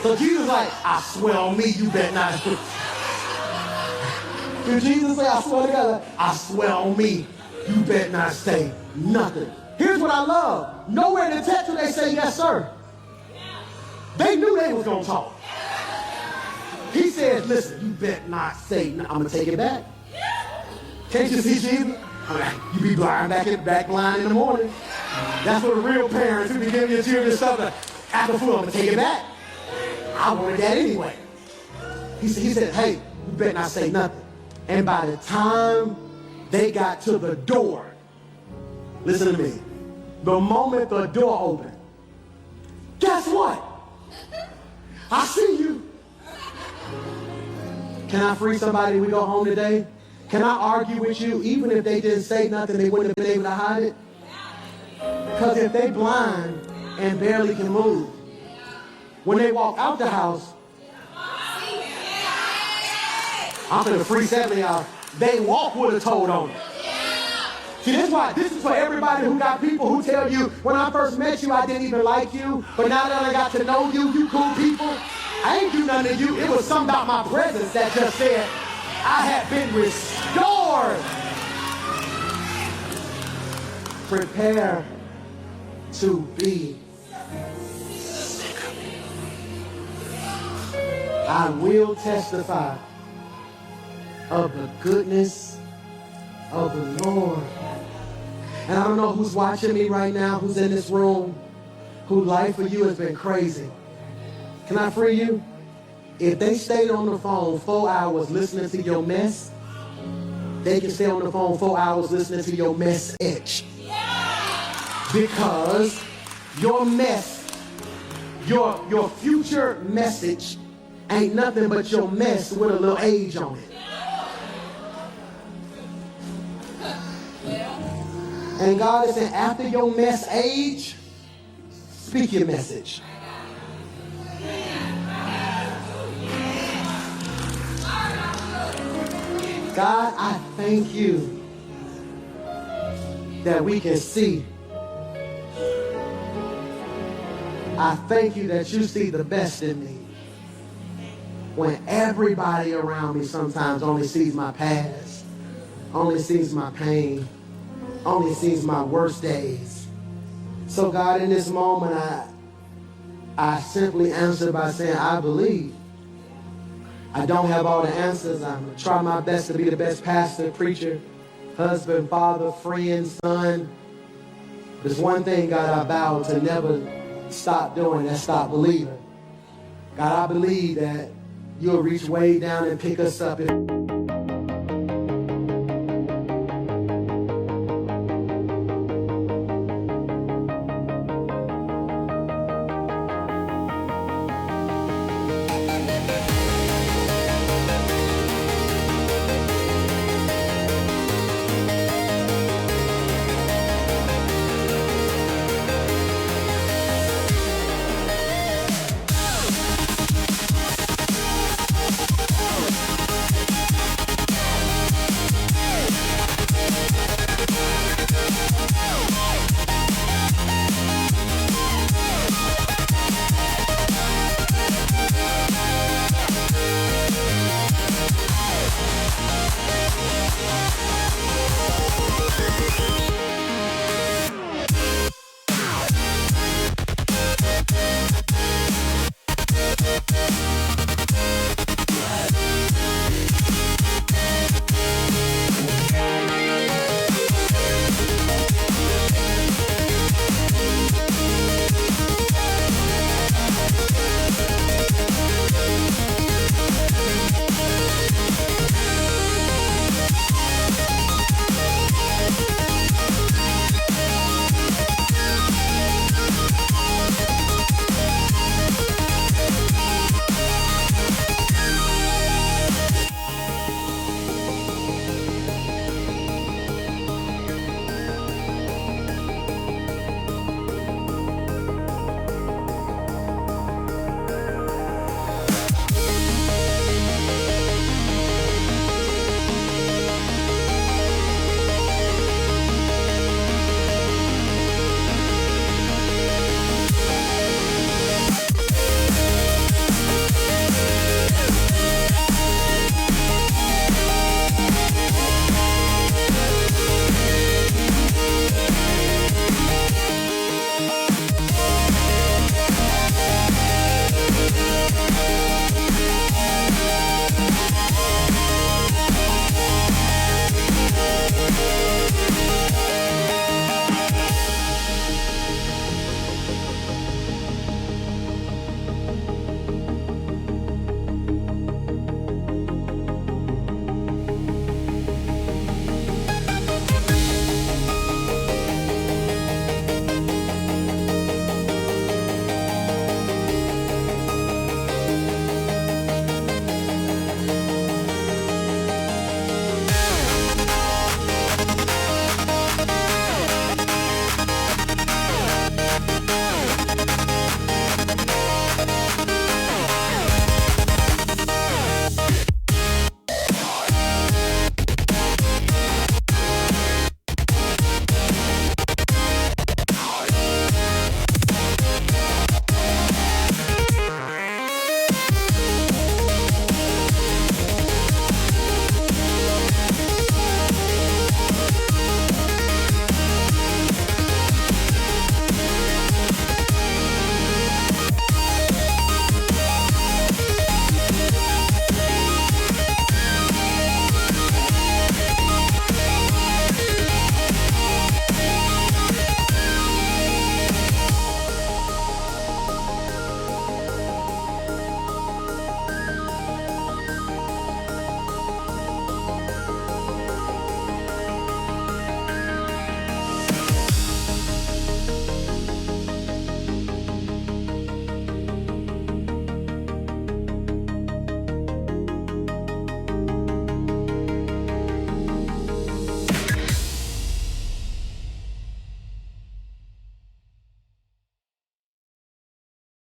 So Jesus like, I swear on me, you bet not. Did Jesus say, I swear to God? I swear on me, you bet not say nothing. Here's what I love. Nowhere in the text do they say yes, sir. They knew they was going to talk. He says, listen, you bet not say nothing. I'm going to take it back. Can't you see Jesus? You be blind back blind in the morning. That's what the real parents who be giving your children stuff. After food, I'm going to take it back. I wanted that anyway. He said, hey, you better not say nothing. And by the time they got to the door, listen to me, the moment the door opened, guess what? I see you. Can I free somebody when we go home today? Can I argue with you? Even if they didn't say nothing, they wouldn't have been able to hide it. Because if they blind and barely can move, when they walk out the house, I'm going to free 7 of y'all. They walk with a toad on it. See, this is for everybody who got people who tell you, when I first met you, I didn't even like you. But now that I got to know you, you cool people. I ain't do nothing to you. It was something about my presence that just said, I have been restored. Prepare to be. I will testify of the goodness of the Lord. And I don't know who's watching me right now, who's in this room, whose life for you has been crazy. Can I free you? If they stayed on the phone 4 hours listening to your mess, they can stay on the phone 4 hours listening to your message. Because your mess, your future message ain't nothing but your mess with a little age on it. And God is saying, after your mess age, speak your message. God, I thank you that we can see. I thank you that you see the best in me. When everybody around me sometimes only sees my past, only sees my pain, only sees my worst days. So God, in this moment, I simply answer by saying, I believe. I don't have all the answers. I'm going to try my best to be the best pastor, preacher, husband, father, friend, son. There's one thing, God, I vow to never stop doing, that's stop believing. God, I believe that you'll reach way down and pick us up.